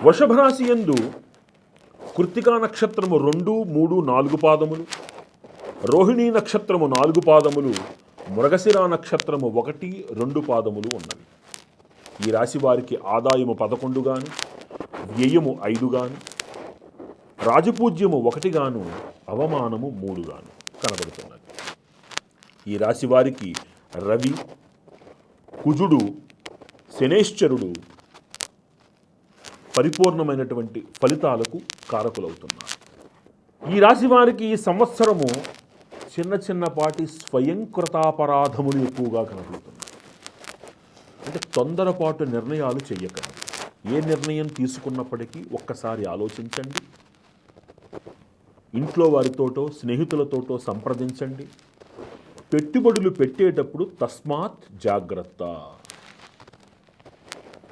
వృషభ రాశి యందు కృత్తికా నక్షత్రము 2, 3, 4 పాదములు, రోహిణీ నక్షత్రము 4 పాదములు, మృగశిర నక్షత్రము 1, 2 పాదములు ఉన్నవి. ఈ రాశి వారికి ఆదాయము 11 గాను, వ్యయము 5 గాను, రాజపూజ్యము 1 గాను, అవమానము 3 గాను కనబడుతున్నది. ఈ రాశి వారికి రవి, కుజుడు, శనేశ్వరుడు పరిపూర్ణమైనటువంటి ఫలితాలకు కారకులవుతున్నారు. ఈ రాశి వారికి ఈ సంవత్సరము చిన్నపాటి స్వయంకృతాపరాధములు ఎక్కువగా కనబడుతున్నాయి. అంటే తొందరపాటు నిర్ణయాలు చెయ్యకండి. ఏ నిర్ణయం తీసుకున్నప్పటికీ ఒక్కసారి ఆలోచించండి. ఇంట్లో వారితోటో స్నేహితులతోటో సంప్రదించండి. పెట్టుబడులు పెట్టేటప్పుడు తస్మాత్ జాగ్రత్త.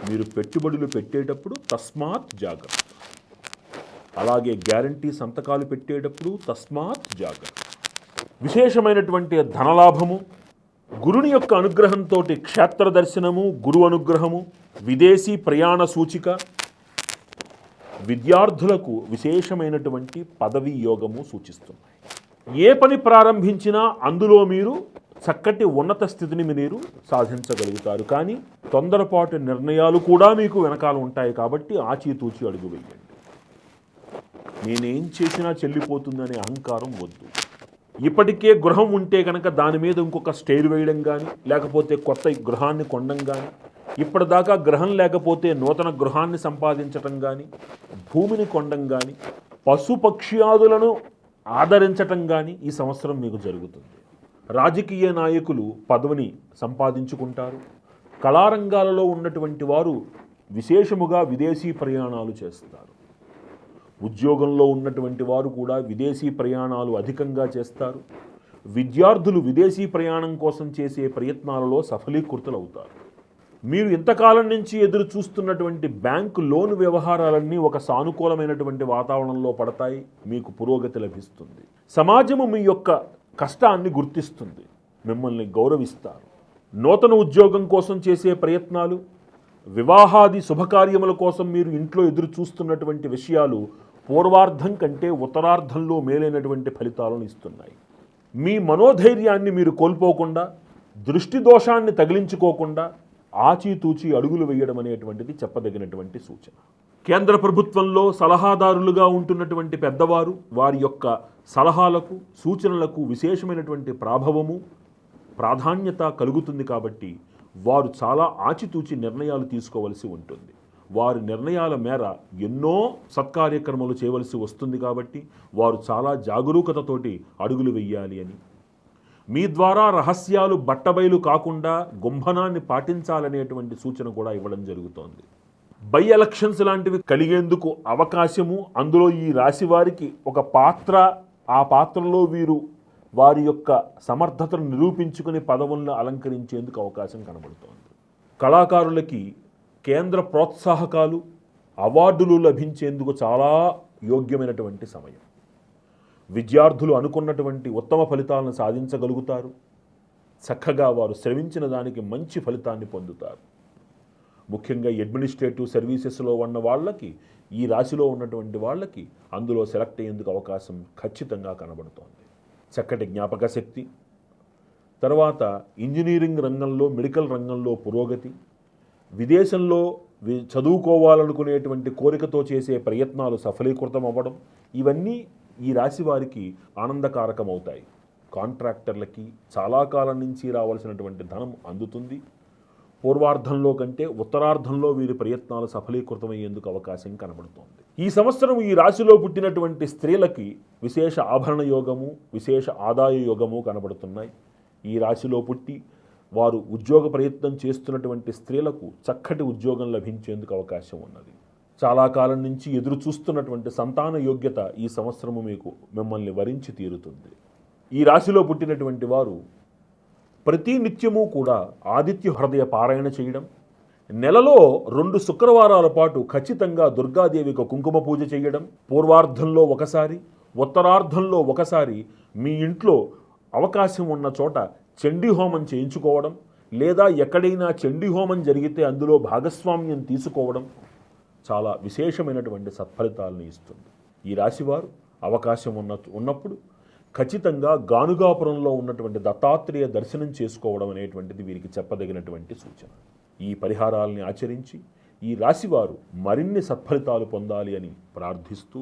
మీరు పెట్టుబడులు పెట్టేటప్పుడు తస్మాత్ జాగ్రత్త. అలాగే గ్యారంటీ సంతకాలు పెట్టేటప్పుడు తస్మాత్ జాగ్రత్త. విశేషమైనటువంటి ధనలాభము, గురుని యొక్క అనుగ్రహంతో క్షేత్ర దర్శనము, గురు అనుగ్రహము, విదేశీ ప్రయాణ సూచిక, విద్యార్థులకు విశేషమైనటువంటి పదవీ యోగము సూచిస్తున్నాయి. ఏ పని ప్రారంభించినా అందులో మీరు చక్కటి ఉన్నత స్థితిని మీరు సాధించగలుగుతారు. కానీ తొందరపాటు నిర్ణయాలు కూడా మీకు వెనకాల ఉంటాయి. కాబట్టి ఆచితూచి అడుగు వేయండి. నేనేం చేసినా చెల్లిపోతుందనే అహంకారం వద్దు. ఇప్పటికే గృహం ఉంటే కనుక దాని మీద ఇంకొక స్టైర్ వేయడం కానీ, లేకపోతే కొత్త గృహాన్ని కొనడం కానీ, ఇప్పటిదాకా గృహం లేకపోతే నూతన గృహాన్ని సంపాదించటం కానీ, భూమిని కొనడం కానీ, పశుపక్ష్యాదులను ఆదరించటం కానీ ఈ సంవత్సరం మీకు జరుగుతుంది. రాజకీయ నాయకులు పదవిని సంపాదించుకుంటారు. కళారంగాలలో ఉన్నటువంటి వారు విశేషముగా విదేశీ ప్రయాణాలు చేస్తారు. ఉద్యోగంలో ఉన్నటువంటి వారు కూడా విదేశీ ప్రయాణాలు అధికంగా చేస్తారు. విద్యార్థులు విదేశీ ప్రయాణం కోసం చేసే ప్రయత్నాలలో సఫలీకృతులవుతారు. మీరు ఇంతకాలం నుంచి ఎదురు చూస్తున్నటువంటి బ్యాంకు లోన్ వ్యవహారాలన్నీ ఒక సానుకూలమైనటువంటి వాతావరణంలో పడతాయి. మీకు పురోగతి లభిస్తుంది. సమాజము మీ యొక్క కష్టాన్ని గుర్తిస్తుంది, మిమ్మల్ని గౌరవిస్తారు. నూతన ఉద్యోగం కోసం చేసే ప్రయత్నాలు, వివాహాది శుభకార్యముల కోసం మీరు ఇంట్లో ఎదురు చూస్తున్నటువంటి విషయాలు పూర్వార్ధం కంటే ఉత్తరార్ధంలో మేలైనటువంటి ఫలితాలను ఇస్తున్నాయి. మీ మనోధైర్యాన్ని మీరు కోల్పోకుండా, దృష్టి దోషాన్ని తగిలించుకోకుండా ఆచితూచి అడుగులు వేయడం అనేటువంటిది చెప్పదగినటువంటి సూచన. కేంద్ర ప్రభుత్వంలో సలహాదారులుగా ఉంటున్నటువంటి పెద్దవారు, వారి యొక్క సలహాలకు సూచనలకు విశేషమైనటువంటి ప్రాభవము, ప్రాధాన్యత కలుగుతుంది. కాబట్టి వారు చాలా ఆచితూచి నిర్ణయాలు తీసుకోవలసి ఉంటుంది. వారి నిర్ణయాల మేర ఎన్నో సత్కార్యక్రమాలు చేయవలసి వస్తుంది. కాబట్టి వారు చాలా జాగరూకతతోటి అడుగులు వెయ్యాలి అని, మీ ద్వారా రహస్యాలు బట్టబయలు కాకుండా గుంభనాన్ని పాటించాలనేటువంటి సూచన కూడా ఇవ్వడం జరుగుతోంది. బై ఎలక్షన్స్ లాంటివి కలిగేందుకు అవకాశము, అందులో ఈ రాశి వారికి ఒక పాత్ర, ఆ పాత్రలో వీరు వారి యొక్క సమర్థతను నిరూపించుకుని పదవులను అలంకరించేందుకు అవకాశం కనబడుతోంది. కళాకారులకి కేంద్ర ప్రోత్సాహకాలు, అవార్డులు లభించేందుకు చాలా యోగ్యమైనటువంటి సమయం. విద్యార్థులు అనుకున్నటువంటి ఉత్తమ ఫలితాలను సాధించగలుగుతారు. చక్కగా వారు శ్రమించిన దానికి మంచి ఫలితాన్ని పొందుతారు. ముఖ్యంగా అడ్మినిస్ట్రేటివ్ సర్వీసెస్లో ఉన్న వాళ్ళకి, ఈ రాశిలో ఉన్నటువంటి వాళ్ళకి అందులో సెలెక్ట్ అయ్యేందుకు అవకాశం ఖచ్చితంగా కనబడుతోంది. చక్కటి జ్ఞాపక శక్తి, తర్వాత ఇంజనీరింగ్ రంగంలో, మెడికల్ రంగంలో పురోగతి, విదేశంలో చదువుకోవాలనుకునేటువంటి కోరికతో చేసే ప్రయత్నాలు సఫలీకృతం అవ్వడం, ఇవన్నీ ఈ రాశి వారికి ఆనందకారకమవుతాయి. కాంట్రాక్టర్లకి చాలా కాలం నుంచి రావాల్సినటువంటి ధనం అందుతుంది. పూర్వార్ధంలో కంటే ఉత్తరార్ధంలో వీరి ప్రయత్నాలు సఫలీకృతమయ్యేందుకు అవకాశం కనబడుతోంది. ఈ సంవత్సరం ఈ రాశిలో పుట్టినటువంటి స్త్రీలకి విశేష ఆభరణ యోగము, విశేష ఆదాయ యోగము కనబడుతున్నాయి. ఈ రాశిలో పుట్టి వారు ఉద్యోగ ప్రయత్నం చేస్తున్నటువంటి స్త్రీలకు చక్కటి ఉద్యోగం లభించేందుకు అవకాశం ఉన్నది. చాలా కాలం నుంచి ఎదురు చూస్తున్నటువంటి సంతాన యోగ్యత ఈ సంవత్సరము మీకు మిమ్మల్ని వరించి తీరుతుంది. ఈ రాశిలో పుట్టినటువంటి వారు ప్రతి నిత్యము కూడా ఆదిత్య హృదయ పారాయణ చేయడం, నెలలో 2 శుక్రవారాల పాటు ఖచ్చితంగా దుర్గాదేవికి కుంకుమ పూజ చేయడం, పూర్వార్ధంలో ఒకసారి, ఉత్తరార్ధంలో ఒకసారి మీ ఇంట్లో అవకాశం ఉన్న చోట చండీ హోమం చేయించుకోవడం, లేదా ఎక్కడైనా చండీ హోమం జరిగితే అందులో భాగస్వామ్యం తీసుకోవడం, చాలా విశేషమైనటువంటి సత్ఫలితాలను ఇస్తుంది. ఈ రాశివారు అవకాశం ఉన్నప్పుడు ఖచ్చితంగా గానుగాపురంలో ఉన్నటువంటి దత్తాత్రేయ దర్శనం చేసుకోవడం అనేటువంటిది వీరికి చెప్పదగినటువంటి సూచన. ఈ పరిహారాలని ఆచరించి ఈ రాశివారు మరిన్ని సత్ఫలితాలు పొందాలి అని ప్రార్థిస్తూ